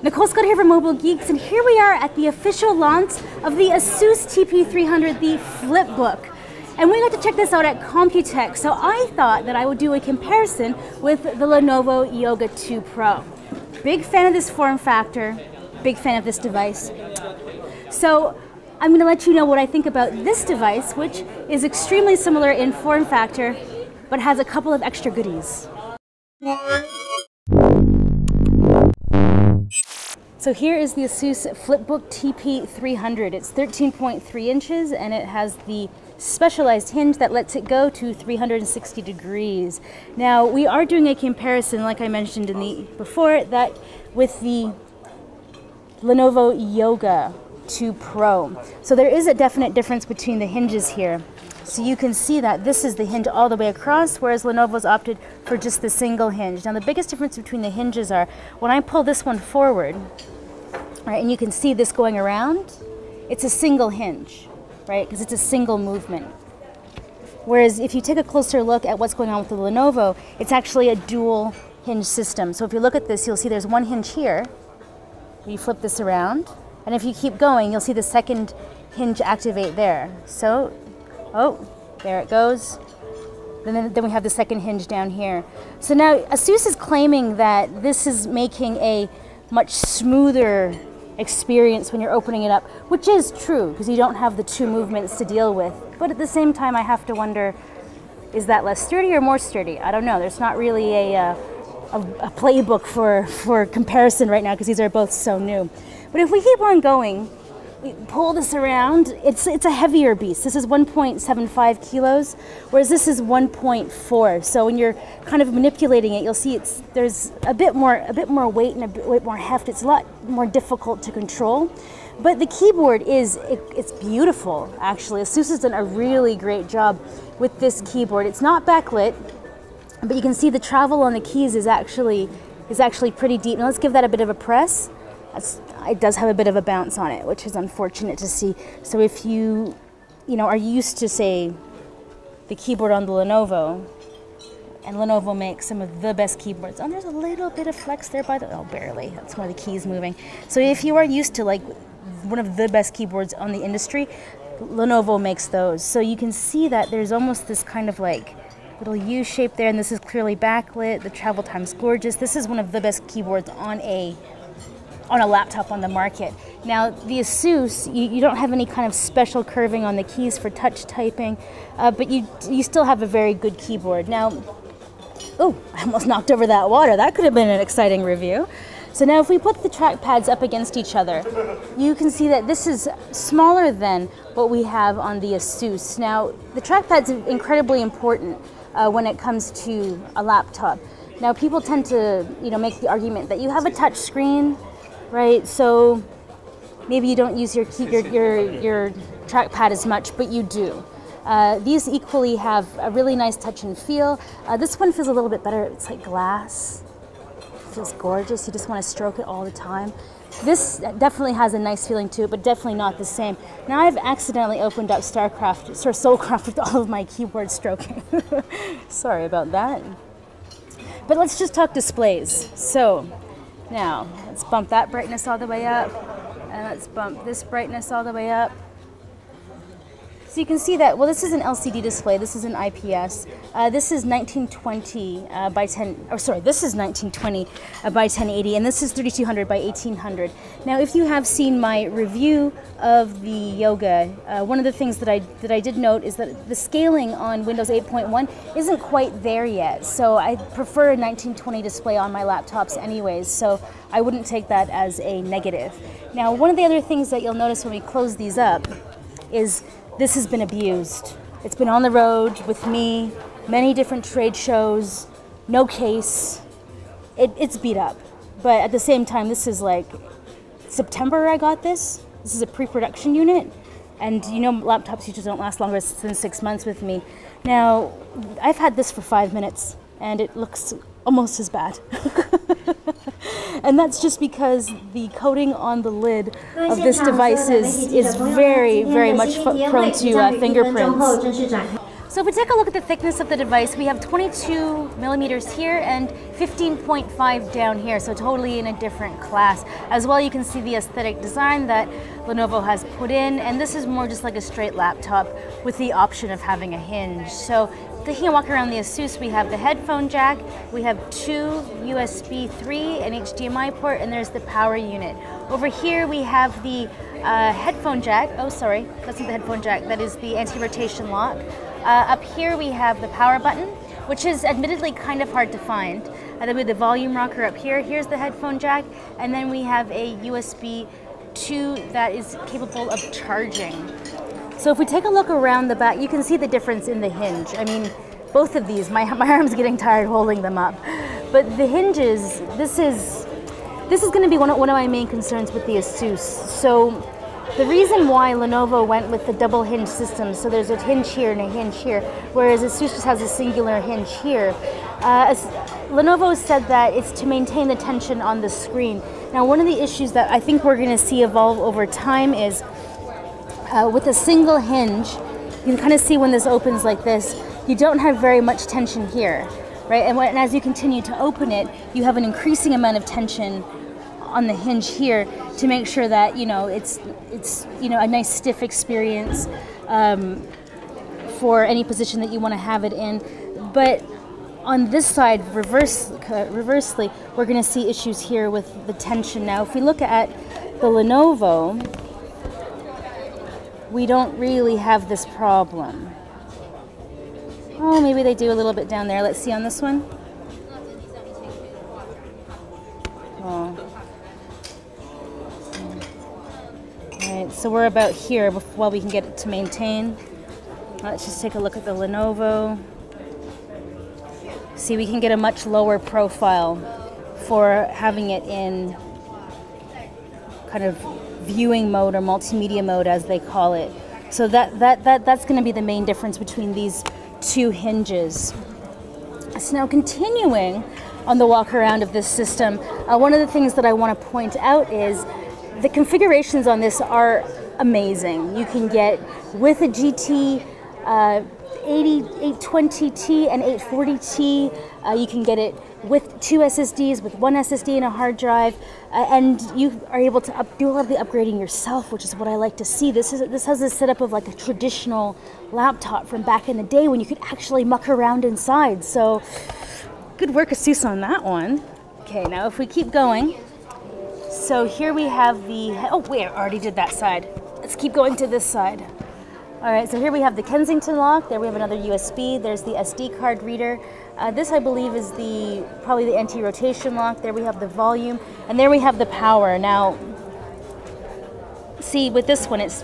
Nicole Scott here from Mobile Geeks, and here we are at the official launch of the ASUS TP300, the Flipbook. And we got to check this out at Computex, so I thought that I would do a comparison with the Lenovo Yoga 2 Pro. Big fan of this form factor, big fan of this device. So I'm going to let you know what I think about this device, which is extremely similar in form factor, but has a couple of extra goodies. So here is the ASUS Flipbook TP300. It's 13.3 inches and it has the specialized hinge that lets it go to 360 degrees. Now we are doing a comparison, like I mentioned before, that with the Lenovo Yoga 2 Pro. So there is a definite difference between the hinges here. So you can see that this is the hinge all the way across, whereas Lenovo's opted for just the single hinge. Now the biggest difference between the hinges are when I pull this one forward, right, and you can see this going around, it's a single hinge, right, because it's a single movement. Whereas if you take a closer look at what's going on with the Lenovo, it's actually a dual hinge system. So if you look at this, you'll see there's one hinge here. You flip this around, and if you keep going, you'll see the second hinge activate there. So, oh, there it goes. Then we have the second hinge down here. So now ASUS is claiming that this is making a much smoother experience when you're opening it up, which is true because you don't have the two movements to deal with. But at the same time, I have to wonder, is that less sturdy or more sturdy? I don't know. There's not really a playbook for comparison right now because these are both so new. But if we keep on going, we pull this around, it's a heavier beast. This is 1.75 kilos, whereas this is 1.4. So when you're kind of manipulating it, you'll see there's a bit more weight and a bit more heft. It's a lot more difficult to control. But the keyboard it's beautiful, actually. ASUS has done a really great job with this keyboard. It's not backlit, but you can see the travel on the keys is actually pretty deep. Now let's give that a bit of a press. It does have a bit of a bounce on it, which is unfortunate to see. So if you are used to, say, the keyboard on the Lenovo, and Lenovo makes some of the best keyboards. Oh, there's a little bit of flex there barely. That's one of the keys moving. So if you are used to like one of the best keyboards on the industry, Lenovo makes those. So you can see that there's almost this kind of like little U shape there, and this is clearly backlit. The travel time's gorgeous. This is one of the best keyboards on a laptop on the market. Now the ASUS, you don't have any kind of special curving on the keys for touch typing, but you still have a very good keyboard. Now, oh, I almost knocked over that water. That could have been an exciting review. So now if we put the trackpads up against each other, you can see that this is smaller than what we have on the ASUS. Now the trackpad's incredibly important when it comes to a laptop. Now people tend to make the argument that you have a touch screen, right? So maybe you don't use your trackpad as much, but you do. These equally have a really nice touch and feel. This one feels a little bit better. It's like glass. It feels gorgeous. You just want to stroke it all the time. This definitely has a nice feeling to it, but definitely not the same. Now I've accidentally opened up Soulcraft with all of my keyboard stroking. Sorry about that. But let's just talk displays. So now let's bump that brightness all the way up, and let's bump this brightness all the way up. So you can see that, well, this is an LCD display, this is an IPS. This is 1920 by 10, or sorry, this is 1920 by 1080, and this is 3200 by 1800. Now, if you have seen my review of the Yoga, one of the things that I did note is that the scaling on Windows 8.1 isn't quite there yet. So I prefer a 1920 display on my laptops anyways, so I wouldn't take that as a negative. Now, one of the other things that you'll notice when we close these up is this has been abused. It's been on the road with me, many different trade shows, no case. It's beat up. But at the same time, this is like September I got this. This is a pre-production unit. And laptops usually don't last longer than 6 months with me. Now, I've had this for 5 minutes and it looks almost as bad. And that's just because the coating on the lid of this device is very, very much prone to fingerprints. So if we take a look at the thickness of the device, we have 22 millimeters here and 15.5 down here, so totally in a different class. As well, you can see the aesthetic design that Lenovo has put in, and this is more just like a straight laptop with the option of having a hinge. So taking a walk around the ASUS, we have the headphone jack, we have 2 USB 3 and HDMI port, and there's the power unit. Over here we have the headphone jack. Oh, sorry, that's not the headphone jack, that is the anti-rotation lock. Up here we have the power button, which is admittedly kind of hard to find. Then we have the volume rocker up here. Here's the headphone jack, and then we have a USB 2 that is capable of charging. So if we take a look around the back, you can see the difference in the hinge. I mean, both of these, my arm's getting tired holding them up. But the hinges, this is going to be one of my main concerns with the ASUS. So the reason why Lenovo went with the double hinge system, so there's a hinge here and a hinge here, whereas ASUS just has a singular hinge here. Lenovo said that it's to maintain the tension on the screen. Now, one of the issues that I think we're going to see evolve over time is with a single hinge, you can kind of see when this opens like this, you don't have very much tension here, right? And as you continue to open it, you have an increasing amount of tension on the hinge here to make sure that it's a nice stiff experience for any position that you want to have it in. But on this side, reversely, we're going to see issues here with the tension. Now, if we look at the Lenovo, we don't really have this problem. Oh, maybe they do a little bit down there. Let's see on this one. Oh. Alright, so we're about here while we can get it to maintain. Let's just take a look at the Lenovo. See, we can get a much lower profile for having it in kind of viewing mode or multimedia mode, as they call it. So that's going to be the main difference between these two hinges. So now, continuing on the walk around of this system, one of the things that I want to point out is the configurations on this are amazing. You can get with a GT 820T and 840T. You can get it with 2 SSDs, with 1 SSD and a hard drive, and you are able to do a lot of the upgrading yourself, which is what I like to see. This has a setup of like a traditional laptop from back in the day when you could actually muck around inside. So good work, ASUS, on that one. Okay, now if we keep going, so here we have the, oh wait, I already did that side. Let's keep going to this side. All right, so here we have the Kensington lock. There we have another USB. There's the SD card reader. This, I believe, is probably the anti-rotation lock. There we have the volume, and there we have the power. Now, see, with this one, it's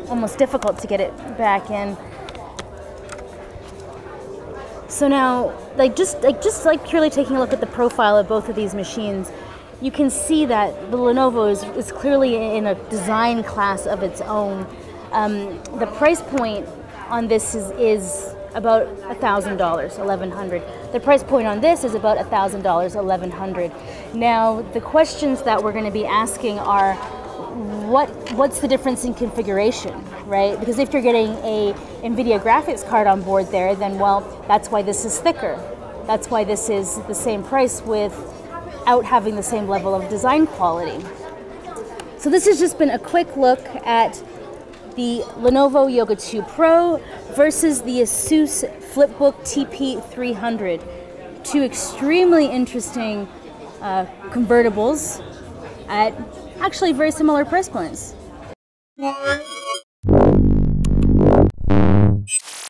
almost difficult to get it back in. So now, just purely taking a look at the profile of both of these machines, you can see that the Lenovo is clearly in a design class of its own. The price point on this is about $1,000, $1,100. The price point on this is about $1,000, $1,100. Now, the questions that we're going to be asking are, what's the difference in configuration, right? Because if you're getting a NVIDIA graphics card on board there, then, well, that's why this is thicker. That's why this is the same price without having the same level of design quality. So this has just been a quick look at the Lenovo Yoga 2 Pro versus the ASUS Flipbook TP300. Two extremely interesting convertibles at actually very similar price points.